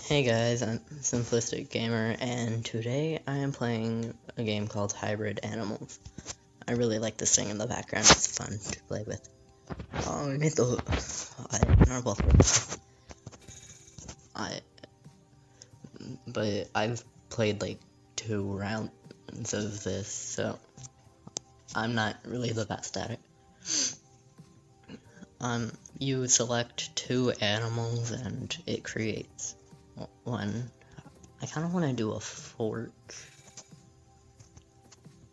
Hey guys, I'm Simplistic Gamer, and today I am playing a game called Hybrid Animals. I really like this thing in the background, it's fun to play with. Oh, I made the... But I've played like 2 rounds of this, so I'm not really the best at it. You select 2 animals and it creates one. I kind of want to do a fork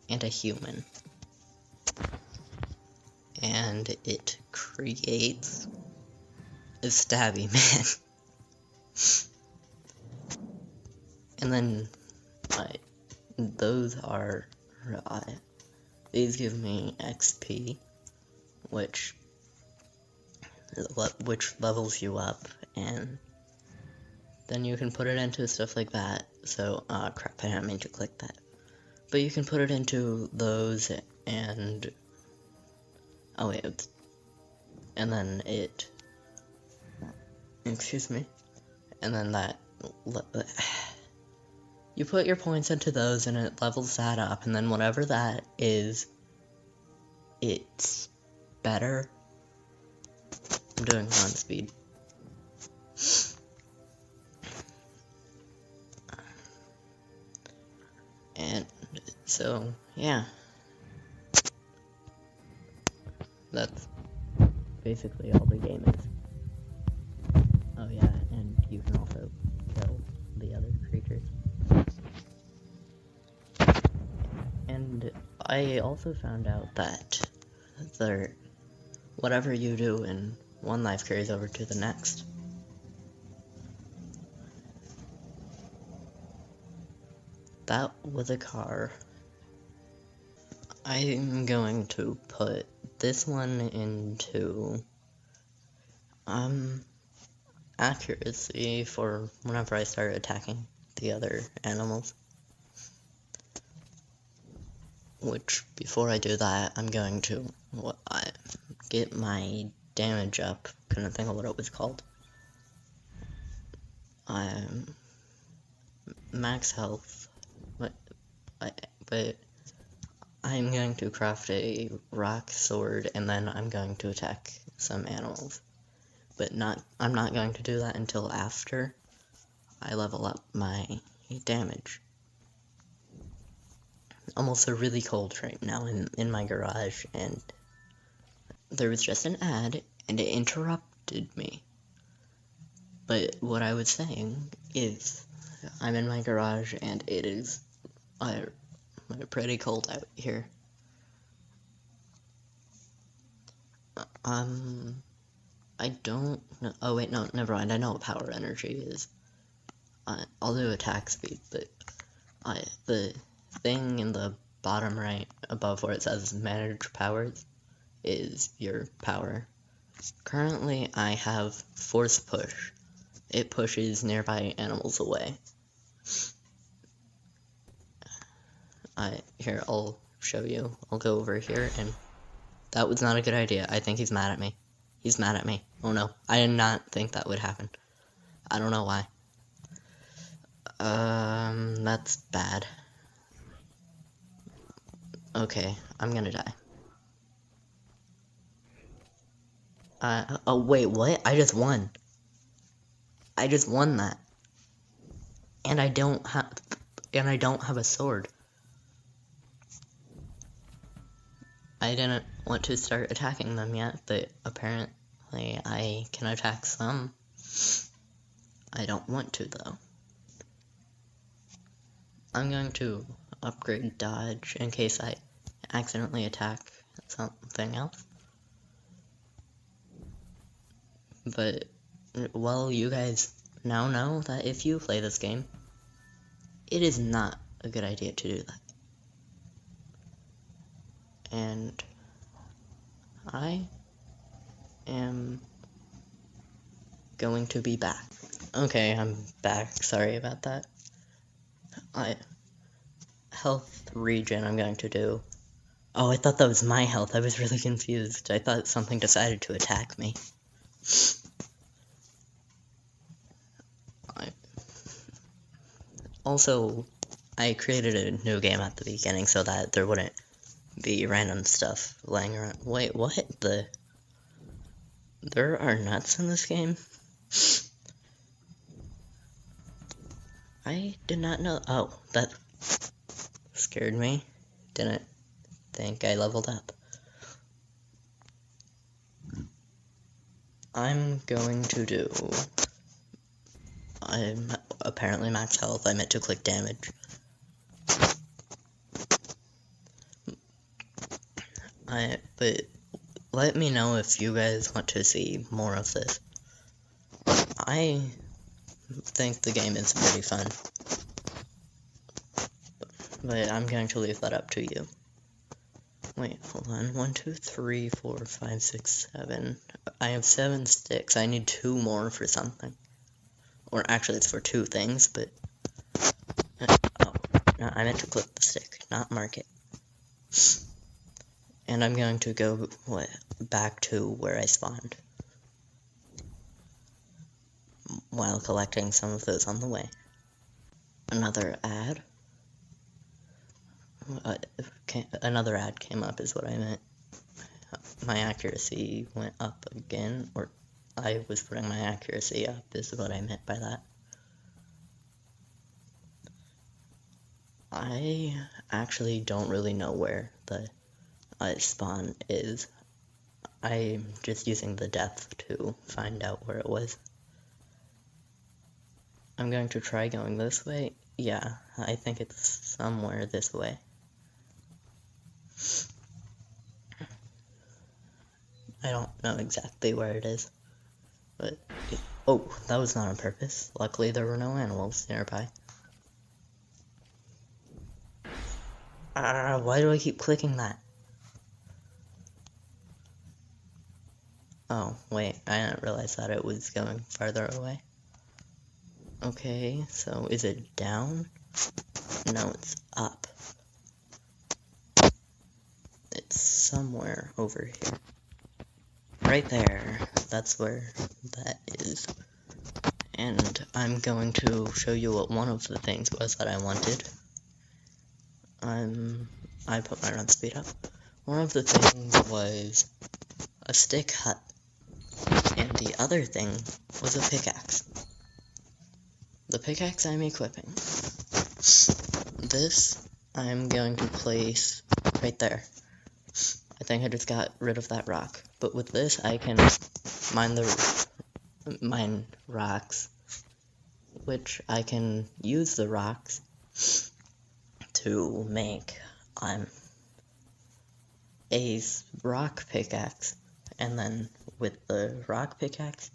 and a human. And it creates a stabby man. And then those are these give me XP, which levels you up, and then you can put it into stuff like that. So crap, I didn't mean to click that. But you can put it into those, and oh wait, and then it, excuse me, and then that, you put your points into those and it levels that up, and then whatever that is, it's better. I'm doing 1 speed. And so, yeah. That's basically all the game is. Oh yeah, and you can also kill the other creatures. And I also found out that whatever you do in one life carries over to the next. That was a car. I'm going to put this one into accuracy for whenever I start attacking the other animals. Which, before I do that, I'm going to get my damage up. Couldn't think of what it was called. Max health, but I'm going to craft a rock sword, and then I'm going to attack some animals. But I'm not going to do that until after I level up my damage. Almost really cold right now in my garage, and there was just an ad, and it interrupted me. But what I was saying is, I'm in my garage, and it is pretty cold out here. I don't know. Oh wait, no, never mind. I know what power energy is. I'll do attack speed, but the thing in the bottom right above where it says manage powers is your power. Currently, I have force push. It pushes nearby animals away. Here, I'll show you. I'll go over here, and that was not a good idea. I think he's mad at me. He's mad at me. Oh no, I did not think that would happen. I don't know why. That's bad. Okay, I'm gonna die. Oh wait, what? I just won. I just won that. And I don't have a sword. I didn't want to start attacking them yet, but apparently I can attack some. I don't want to, though. I'm going to upgrade dodge in case I accidentally attack something else. But, well, you guys now know that if you play this game, it is not a good idea to do that. And I am going to be back. Okay, I'm back. Sorry about that. Health regen I'm going to do. Oh, I thought that was my health. I was really confused. I thought something decided to attack me. Also, I created a new game at the beginning so that there wouldn't be random stuff laying around. Wait, what? There are nuts in this game? I did not know. Oh, that scared me. Didn't think I leveled up. I'm going to do... I'm apparently max health. I meant to click damage. But let me know if you guys want to see more of this. I think the game is pretty fun. But I'm going to leave that up to you. Wait, hold on. 1, 2, 3, 4, 5, 6, 7. I have 7 sticks. I need 2 more for something. Or actually, it's for 2 things, but... oh, no, I meant to click the stick, not mark it. And I'm going to go back to where I spawned. While collecting some of those on the way. Another ad. Another ad came up is what I meant. My accuracy went up again, or I was putting my accuracy up is what I meant by that. I actually don't really know where the spawn is. I'm just using the depth to find out where it was. I'm going to try going this way. Yeah, I think it's somewhere this way. I don't know exactly where it is, but... oh, that was not on purpose. Luckily there were no animals nearby. Why do I keep clicking that? Oh, wait, I didn't realize that it was going farther away. Okay, so is it down? No, it's up. It's somewhere over here. Right there. That's where that is. And I'm going to show you what one of the things was that I wanted. I put my run speed up. One of the things was a stick hut. And the other thing was a pickaxe. The pickaxe I'm equipping. This I'm going to place right there. I think I just got rid of that rock. But with this I can mine rocks, which I can use the rocks to make a rock pickaxe, and then with the rock pickaxe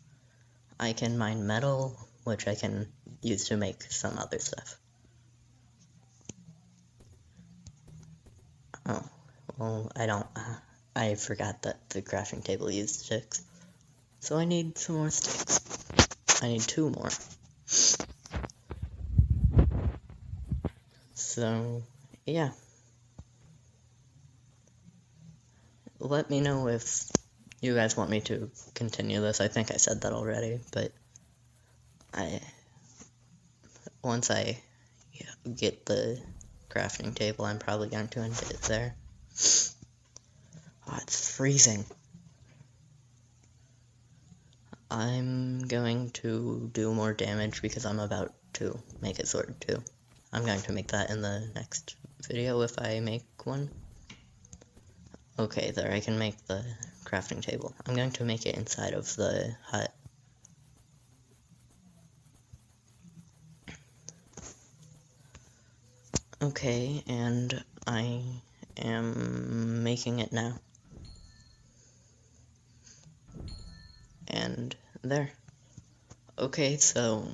I can mine metal, which I can use to make some other stuff. Oh, well, I forgot that the crafting table used sticks, so I need some more sticks. I need 2 more. So, yeah. Let me know if you guys want me to continue this. I think I said that already, but once I get the crafting table, I'm probably going to end it there. Oh, it's freezing. I'm going to do more damage because I'm about to make a sword too. I'm going to make that in the next video if I make one. Okay, there, I can make the crafting table. I'm going to make it inside of the hut. Okay, and I am making it now. And there. Okay, so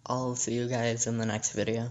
I'll see you guys in the next video.